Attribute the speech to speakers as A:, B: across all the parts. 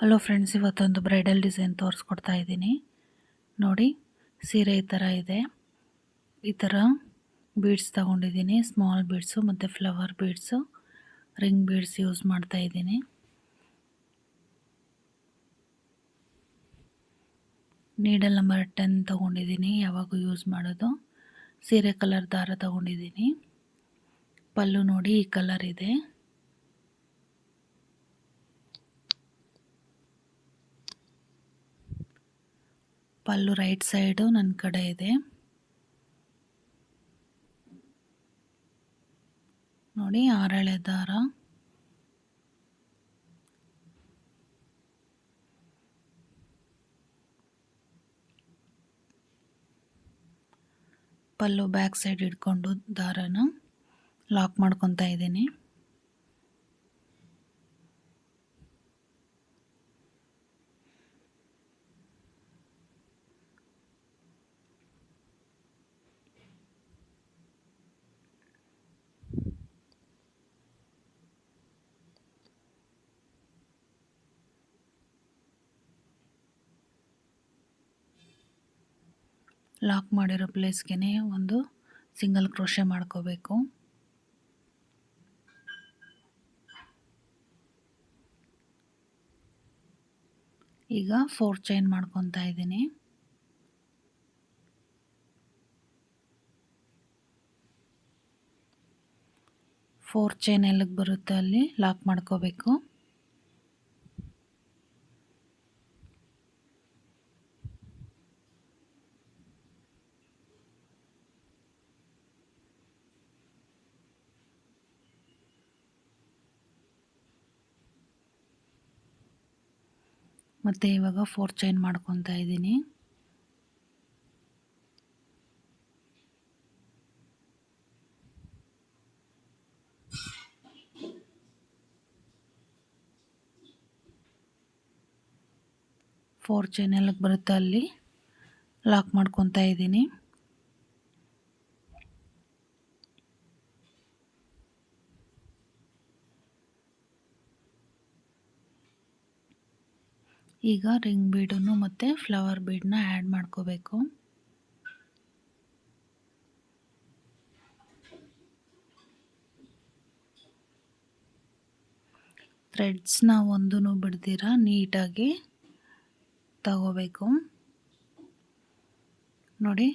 A: Hello friends, ಇವತ್ತೊಂದು bridal design ತೋರಿಸ್ಕೊಡ್ತಾ ಇದ್ದೀನಿ. ನೋಡಿ, ಸೀರೆ ಈ ಥರ ಇದೆ. ಈ ಥರ ಬೀಡ್ಸ್ ತಗೊಂಡಿದ್ದೀನಿ, ಸ್ಮಾಲ್ ಬೀಡ್ಸು ಮತ್ತು flower beads, ring beads use ಮಾಡ್ತಾ ಇದ್ದೀನಿ. ನೀಡಲ್ ನಂಬರ್ 10 ತಗೊಂಡಿದ್ದೀನಿ, ಯಾವಾಗೂ ಯೂಸ್ ಮಾಡೋದು. ಸೀರೆ ಕಲರ್ ದಾರ ತಗೊಂಡಿದ್ದೀನಿ. ಪಲ್ಲು ನೋಡಿ ಈ ಕಲರ್ ಇದೆ. ಪಲ್ಲು ರೈಟ್ ಸೈಡು ನನ್ನ ಕಡೆ ಇದೆ. ನೋಡಿ, 6 ಎಳೆ ದಾರ. ಪಲ್ಲು ಬ್ಯಾಕ್ ಸೈಡ್ ಇಟ್ಕೊಂಡು ದಾರನ ಲಾಕ್ ಮಾಡ್ಕೊತಾ ಇದ್ದೀನಿ. ಲಾಕ್ ಮಾಡಿರೋ ಪ್ಲೇಸ್ಗೆ ಒಂದು ಸಿಂಗಲ್ ಕ್ರೋಶೆ ಮಾಡ್ಕೋಬೇಕು. ಈಗ 4 ಚೈನ್ ಮಾಡ್ಕೊತಾ ಇದ್ದೀನಿ. ಫೋರ್ ಚೈನ್ ಎಲ್ಲಿಗೆ ಬರುತ್ತೆ ಅಲ್ಲಿ ಲಾಕ್ ಮಾಡ್ಕೋಬೇಕು. ಮತ್ತು ಇವಾಗ 4 ಚೈನ್ ಮಾಡ್ಕೊತಾ ಇದ್ದೀನಿ. ಫೋರ್ ಚೈನ್ ಎಲ್ಲಿಗೆ ಬರುತ್ತೆ ಅಲ್ಲಿ ಲಾಕ್ ಮಾಡ್ಕೊತಾ ಇದ್ದೀನಿ. ಈಗ ರಿಂಗ್ ಬೀಡನ್ನು ಮತ್ತು ಫ್ಲವರ್ ಬೀಡನ್ನ ಆ್ಯಡ್ ಮಾಡ್ಕೋಬೇಕು. ಥ್ರೆಡ್ಸ್ನ ಒಂದೂ ಬಿಡ್ದಿರ ನೀಟಾಗಿ ತಗೋಬೇಕು. ನೋಡಿ,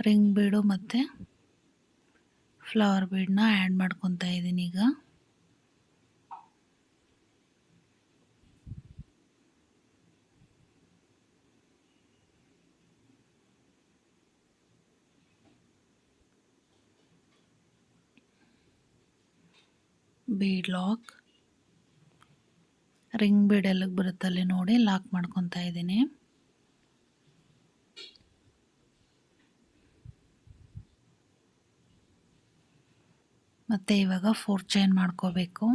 A: ರಿಂಗ್ ಬೀಡು ಮತ್ತು ಫ್ಲವರ್ ಬೀಡನ್ನ ಆ್ಯಡ್ ಮಾಡ್ಕೊತಾ ಇದ್ದೀನಿ. ಈಗ ಬೀಡ್ ಲಾಕ್, ರಿಂಗ್ ಬೀಡ್ ಎಲ್ಲಿಗೆ ಬರುತ್ತಲ್ಲಿ ನೋಡಿ ಲಾಕ್ ಮಾಡ್ಕೊತಾ ಇದ್ದೀನಿ. ಮತ್ತು ಇವಾಗ 4 ಚೈನ್ ಮಾಡ್ಕೋಬೇಕು.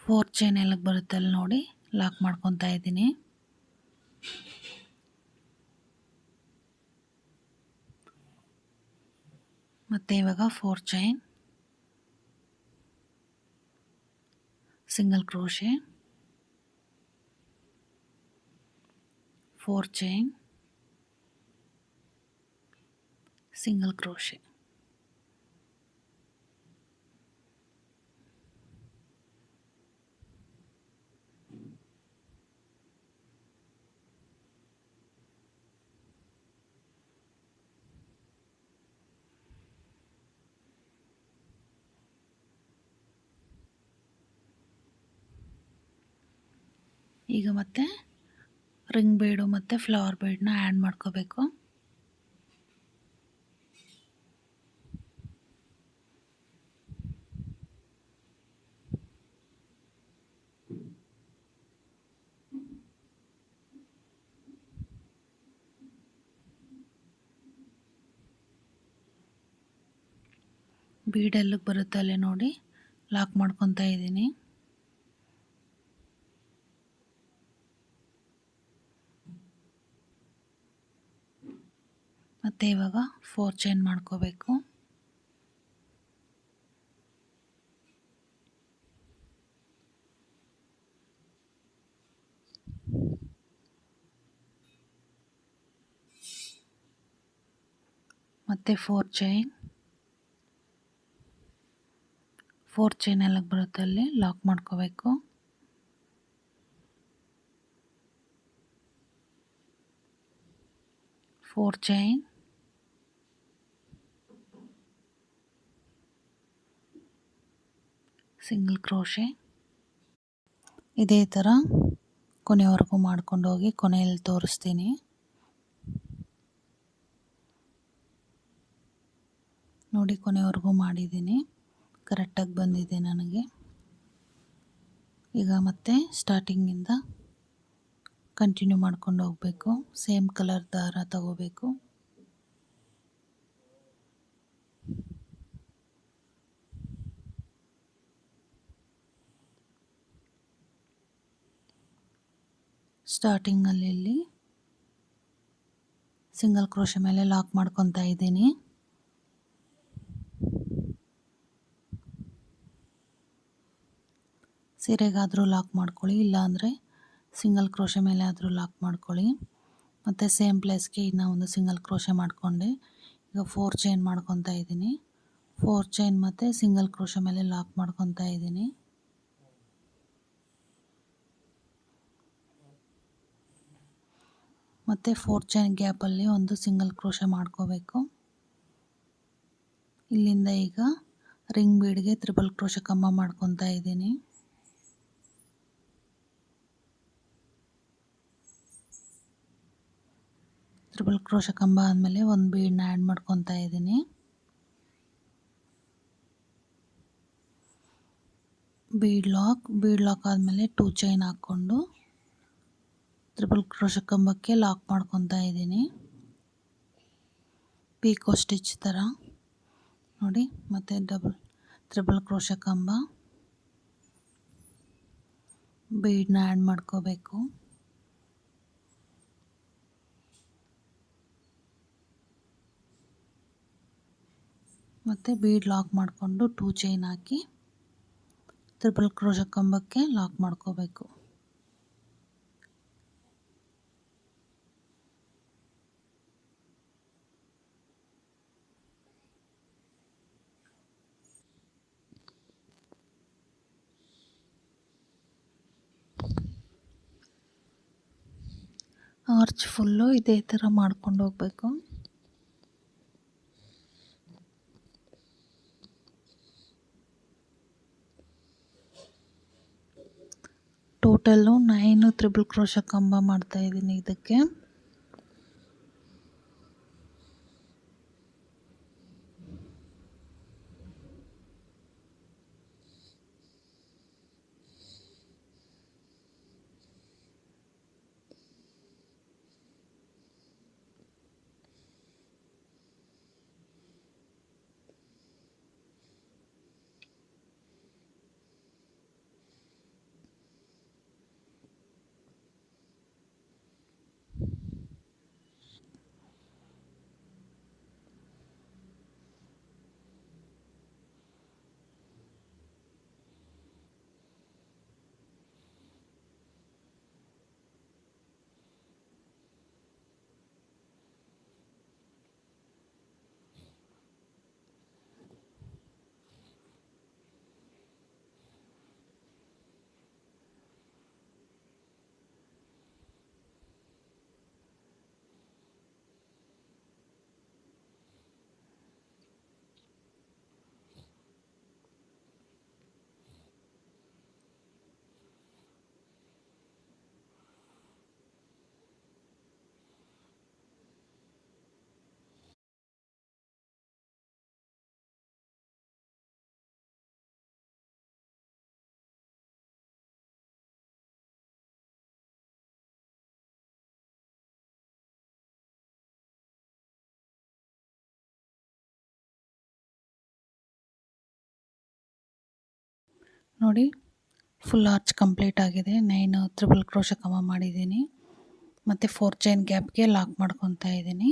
A: ಫೋರ್ ಚೈನ್ ಎಲ್ಲಿಗೆ ಬರುತ್ತಲ್ಲಿ ನೋಡಿ ಲಾಕ್ ಮಾಡ್ಕೊತಾ ಇದ್ದೀನಿ. ಮತ್ತು ಇವಾಗ 4 chain, single crochet, 4 chain, single crochet. ಈಗ ಮತ್ತೆ ರಿಂಗ್ ಬೀಡು ಮತ್ತು ಫ್ಲವರ್ ಬೀಡನ್ನ ಆ್ಯಡ್ ಮಾಡ್ಕೋಬೇಕು. ಬೀಡ್ ಎಲ್ಲಿಗೆ ಬರುತ್ತೆ ಅಲ್ಲಿ ನೋಡಿ ಲಾಕ್ ಮಾಡ್ಕೊತಾ ಇದ್ದೀನಿ. ಮತ್ತು ಇವಾಗ 4 ಚೈನ್ ಮಾಡ್ಕೋಬೇಕು. ಮತ್ತು 4 ಚೈನ್ ಎಲ್ಲಿಗೆ ಬರುತ್ತೆ ಅಲ್ಲಿ ಲಾಕ್ ಮಾಡ್ಕೋಬೇಕು. 4 ಚೈನ್, ಸಿಂಗಲ್ ಕ್ರೋಶೆ. ಇದೇ ಥರ ಕೊನೆವರೆಗೂ ಮಾಡ್ಕೊಂಡು ಹೋಗಿ ಕೊನೆಯಲ್ಲಿ ತೋರಿಸ್ತೀನಿ. ನೋಡಿ ಕೊನೆವರೆಗೂ ಮಾಡಿದ್ದೀನಿ, ಕರೆಕ್ಟಾಗಿ ಬಂದಿದೆ ನನಗೆ. ಈಗ ಮತ್ತೆ ಸ್ಟಾರ್ಟಿಂಗಿಂದ ಕಂಟಿನ್ಯೂ ಮಾಡ್ಕೊಂಡು ಹೋಗಬೇಕು. ಸೇಮ್ ಕಲರ್ ದಾರ ತಗೋಬೇಕು. ಸ್ಟಾರ್ಟಿಂಗಲ್ಲಿ ಇಲ್ಲಿ ಸಿಂಗಲ್ ಕ್ರೋಶೆ ಮೇಲೆ ಲಾಕ್ ಮಾಡ್ಕೊತಾ ಇದ್ದೀನಿ. ಸೀರೆಗಾದರೂ ಲಾಕ್ ಮಾಡ್ಕೊಳ್ಳಿ, ಇಲ್ಲಾಂದರೆ ಸಿಂಗಲ್ ಕ್ರೋಶೆ ಮೇಲೆ ಆದರೂ ಲಾಕ್ ಮಾಡ್ಕೊಳ್ಳಿ. ಮತ್ತು ಸೇಮ್ ಪ್ಲೇಸ್ಗೆ ಇನ್ನೂ ಒಂದು ಸಿಂಗಲ್ ಕ್ರೋಶೆ ಮಾಡಿಕೊಂಡೆ. ಈಗ 4 ಚೈನ್ ಮಾಡ್ಕೊತಾ ಇದ್ದೀನಿ. 4 ಚೈನ್ ಮತ್ತು ಸಿಂಗಲ್ ಕ್ರೋಶೆ ಮೇಲೆ ಲಾಕ್ ಮಾಡ್ಕೊತಾ ಇದ್ದೀನಿ. ಮತ್ತು 4 ಚೈನ್ ಗ್ಯಾಪಲ್ಲಿ ಒಂದು ಸಿಂಗಲ್ ಕ್ರೋಶೆ ಮಾಡ್ಕೋಬೇಕು. ಇಲ್ಲಿಂದ ಈಗ ರಿಂಗ್ ಬೀಡ್ಗೆ ತ್ರಿಬಲ್ ಕ್ರೋಶೆ ಕಂಬ ಮಾಡ್ಕೊತಾ ಇದ್ದೀನಿ. ತ್ರಿಬಲ್ ಕ್ರೋಶೆ ಕಂಬ ಆದಮೇಲೆ ಒಂದು ಬೀಡನ್ನ ಆ್ಯಡ್ ಮಾಡ್ಕೊತಾ ಇದ್ದೀನಿ. ಬೀಡ್ ಲಾಕ್ ಆದಮೇಲೆ 2 ಚೈನ್ ಹಾಕ್ಕೊಂಡು ತ್ರಿಬಲ್ ಕ್ರೋಶೆ ಕಂಬಕ್ಕೆ ಲಾಕ್ ಮಾಡ್ಕೊತಾ ಇದ್ದೀನಿ. ಪೀಕೋ ಸ್ಟಿಚ್ ಥರ ನೋಡಿ. ಮತ್ತು ತ್ರಿಬಲ್ ಕ್ರೋಶೆ ಕಂಬ, ಬೀಡನ್ನ ಆ್ಯಡ್ ಮಾಡ್ಕೋಬೇಕು. ಮತ್ತು ಬೀಡ್ ಲಾಕ್ ಮಾಡಿಕೊಂಡು 2 ಚೈನ್ ಹಾಕಿ ತ್ರಿಬಲ್ ಕ್ರೋಶೆ ಕಂಬಕ್ಕೆ ಲಾಕ್ ಮಾಡ್ಕೋಬೇಕು. ಆರ್ಚ್ ಫುಲ್ಲು ಇದೇ ಥರ ಮಾಡ್ಕೊಂಡು ಹೋಗಬೇಕು. ಟೋಟಲ್ಲು 9 ತ್ರಿಬಲ್ ಕ್ರೋಶೆ ಕಂಬ ಮಾಡ್ತಾಯಿದ್ದೀನಿ ಇದಕ್ಕೆ. ನೋಡಿ ಫುಲ್ ಆರ್ಚ್ ಕಂಪ್ಲೀಟ್ ಆಗಿದೆ. 9 ತ್ರಿಬಲ್ ಕ್ರೋಶೆ ಕಂಬ ಮಾಡಿದ್ದೀನಿ. ಮತ್ತು 4 ಚೈನ್ ಗ್ಯಾಪ್ಗೆ ಲಾಕ್ ಮಾಡ್ಕೊತಾ ಇದ್ದೀನಿ.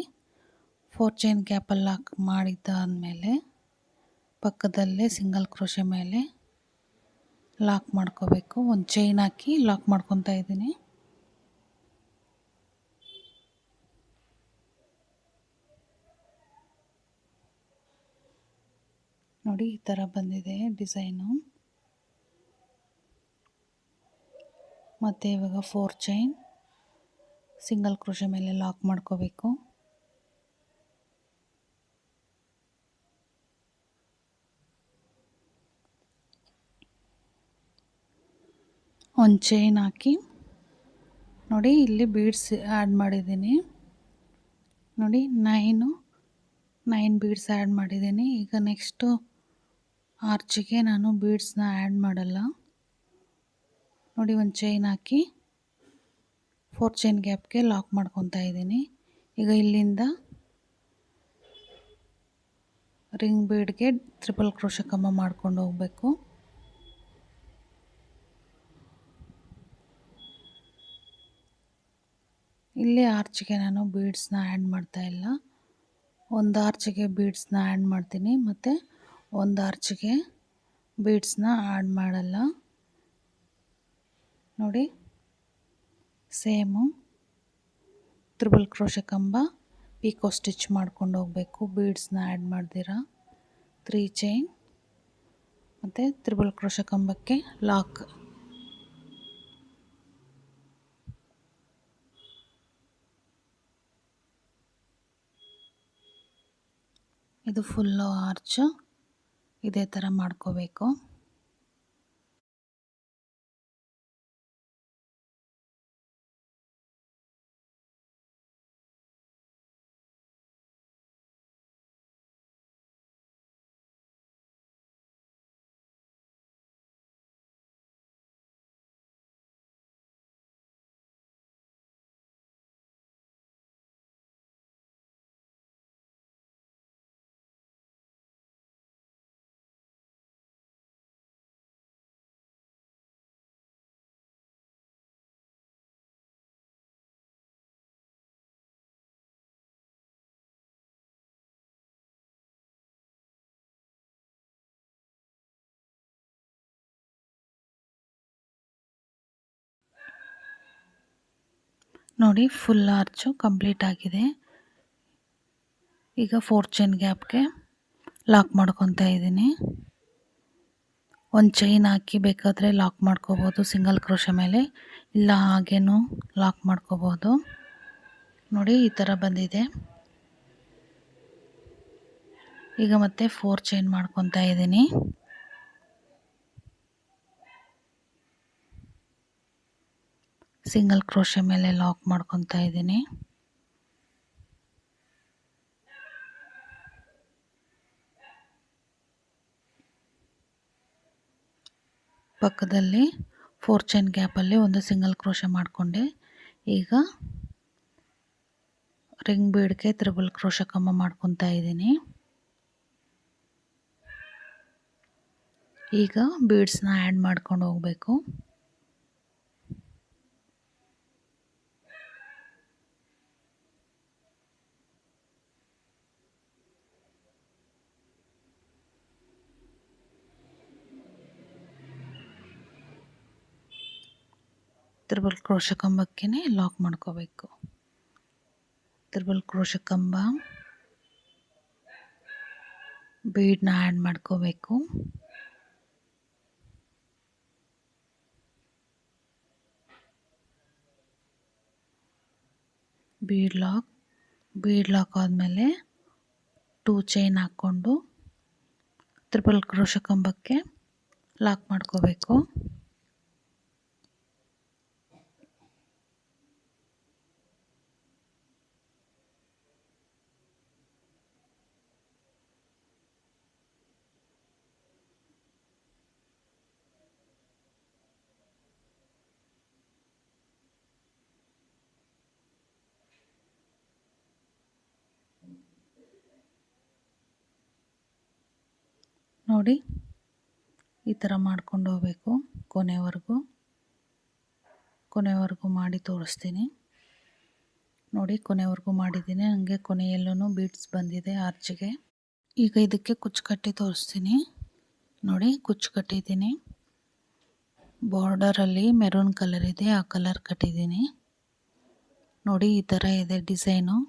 A: 4 ಚೈನ್ ಗ್ಯಾಪಲ್ಲಿ ಲಾಕ್ ಮಾಡಿದ್ದಾದಮೇಲೆ ಪಕ್ಕದಲ್ಲೇ ಸಿಂಗಲ್ ಕ್ರೋಶೆ ಮೇಲೆ ಲಾಕ್ ಮಾಡ್ಕೋಬೇಕು. ಒಂದು ಚೈನ್ ಹಾಕಿ ಲಾಕ್ ಮಾಡ್ಕೊತಾ ಇದ್ದೀನಿ. ನೋಡಿ ಈ ಥರ ಬಂದಿದೆ ಡಿಸೈನು. ಮತ್ತು ಇವಾಗ 4 ಚೈನ್ ಸಿಂಗಲ್ ಕ್ರೋಶೆ ಮೇಲೆ ಲಾಕ್ ಮಾಡ್ಕೋಬೇಕು. ಒಂದು ಚೈನ್ ಹಾಕಿ ನೋಡಿ ಇಲ್ಲಿ ಬೀಡ್ಸ್ ಆ್ಯಡ್ ಮಾಡಿದ್ದೀನಿ. ನೋಡಿ 9 ಬೀಡ್ಸ್ ಆ್ಯಡ್ ಮಾಡಿದ್ದೀನಿ. ಈಗ ನೆಕ್ಸ್ಟು ಆರ್ಚಿಗೆ ನಾನು ಬೀಡ್ಸ್ನ ಆ್ಯಡ್ ಮಾಡಲ್ಲ. ನೋಡಿ ಒಂದು ಚೈನ್ ಹಾಕಿ 4 ಚೈನ್ ಗ್ಯಾಪ್ಗೆ ಲಾಕ್ ಮಾಡ್ಕೊತಾ ಇದ್ದೀನಿ. ಈಗ ಇಲ್ಲಿಂದ ರಿಂಗ್ ಬೀಡ್ಗೆ ಟ್ರಿಪಲ್ ಕ್ರೋಶೆ ಕಂಬ ಮಾಡ್ಕೊಂಡು ಹೋಗಬೇಕು. ಇಲ್ಲಿ ಆರ್ಚಿಗೆ ನಾನು ಬೀಡ್ಸ್ನ ಆ್ಯಡ್ ಮಾಡ್ತಾ ಇಲ್ಲ. ಒಂದು ಆರ್ಚಿಗೆ ಬೀಡ್ಸ್ನ ಆ್ಯಡ್ ಮಾಡ್ತೀನಿ ಮತ್ತು ಒಂದು ಆರ್ಚಿಗೆ ಬೀಡ್ಸ್ನ ಆ್ಯಡ್ ಮಾಡಲ್ಲ. ನೋಡಿ ಸೇಮು ಟ್ರಿಪಲ್ ಕ್ರೋಶೆ ಕಂಬ ಪೀಕೋ ಸ್ಟಿಚ್ ಮಾಡ್ಕೊಂಡು ಹೋಗಬೇಕು. ಬೀಡ್ಸ್ನ ಆ್ಯಡ್ ಮಾಡ್ದಿರ 3 ಚೈನ್ ಮತ್ತು ಟ್ರಿಪಲ್ ಕ್ರೋಶೆ ಕಂಬಕ್ಕೆ ಲಾಕ್. ಇದು ಫುಲ್ಲು ಆರ್ಚ್ ಇದೇ ಥರ ಮಾಡ್ಕೋಬೇಕು. ನೋಡಿ ಫುಲ್ ಆರ್ಚು ಕಂಪ್ಲೀಟ್ ಆಗಿದೆ. ಈಗ 4 ಚೈನ್ ಗ್ಯಾಪ್ಗೆ ಲಾಕ್ ಮಾಡ್ಕೊತಾ ಇದ್ದೀನಿ. ಒಂದು ಚೈನ್ ಹಾಕಿ ಬೇಕಾದರೆ ಲಾಕ್ ಮಾಡ್ಕೋಬೋದು ಸಿಂಗಲ್ ಕ್ರೋಶೆ ಮೇಲೆ, ಇಲ್ಲ ಹಾಗೇನೂ ಲಾಕ್ ಮಾಡ್ಕೋಬೋದು. ನೋಡಿ ಈ ಥರ ಬಂದಿದೆ. ಈಗ ಮತ್ತೆ 4 ಚೈನ್ ಮಾಡ್ಕೊತಾ ಇದ್ದೀನಿ. ಸಿಂಗಲ್ ಕ್ರೋಶೆ ಮೇಲೆ ಲಾಕ್ ಮಾಡ್ಕೊತಾ ಇದ್ದೀನಿ. ಪಕ್ಕದಲ್ಲಿ 4 ಚೈನ್ ಗ್ಯಾಪಲ್ಲಿ ಒಂದು ಸಿಂಗಲ್ ಕ್ರೋಶೆ ಮಾಡಿಕೊಂಡೆ. ಈಗ ರಿಂಗ್ ಬೀಡ್ಗೆ ತ್ರಿಬಲ್ ಕ್ರೋಶೆ ಕಂಬ ಮಾಡ್ಕೊತಾ ಇದ್ದೀನಿ. ಈಗ ಬೀಡ್ಸ್ನ ಆ್ಯಡ್ ಮಾಡ್ಕೊಂಡು ಹೋಗಬೇಕು. ತ್ರಿಬಲ್ ಕ್ರೋಶೆ ಕಂಬಕ್ಕೆ ಲಾಕ್ ಮಾಡ್ಕೋಬೇಕು. ತ್ರಿಬಲ್ ಕ್ರೋಶೆ ಕಂಬ ಬೀಡ್ನ ಆ್ಯಡ್ ಮಾಡ್ಕೋಬೇಕು. ಬೀಡ್ ಲಾಕ್ ಆದಮೇಲೆ 2 ಚೈನ್ ಹಾಕ್ಕೊಂಡು ತ್ರಿಬಲ್ ಕ್ರೋಶೆ ಕಂಬಕ್ಕೆ ಲಾಕ್ ಮಾಡ್ಕೋಬೇಕು. ನೋಡಿ ಈ ಥರ ಮಾಡ್ಕೊಂಡು ಹೋಗಬೇಕು ಕೊನೆವರೆಗೂ ಮಾಡಿ ತೋರಿಸ್ತೀನಿ. ನೋಡಿ ಕೊನೆವರೆಗೂ ಮಾಡಿದ್ದೀನಿ. ನನಗೆ ಕೊನೆಯಲ್ಲೂ ಬೀಡ್ಸ್ ಬಂದಿದೆ ಆರ್ಚಿಗೆ. ಈಗ ಇದಕ್ಕೆ ಕುಚ್ಚು ಕಟ್ಟಿ ತೋರಿಸ್ತೀನಿ. ನೋಡಿ ಕುಚ್ಚು ಕಟ್ಟಿದ್ದೀನಿ. ಬಾರ್ಡರಲ್ಲಿ ಮೆರೂನ್ ಕಲರ್ ಇದೆ, ಆ ಕಲರ್ ಕಟ್ಟಿದ್ದೀನಿ. ನೋಡಿ ಈ ಥರ ಇದೆ ಡಿಸೈನು,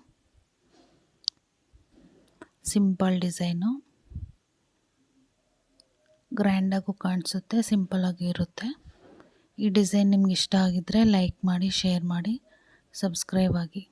A: ಸಿಂಪಲ್ ಡಿಸೈನು. ಗ್ರ್ಯಾಂಡಾಗೂ ಕಾಣಿಸುತ್ತೆ, ಸಿಂಪಲ್ಲಾಗಿ ಇರುತ್ತೆ. ಈ ಡಿಸೈನ್ ನಿಮ್ಗೆ ಇಷ್ಟ ಆಗಿದ್ದರೆ ಲೈಕ್ ಮಾಡಿ, ಶೇರ್ ಮಾಡಿ, ಸಬ್ಸ್ಕ್ರೈಬ್ ಆಗಿ.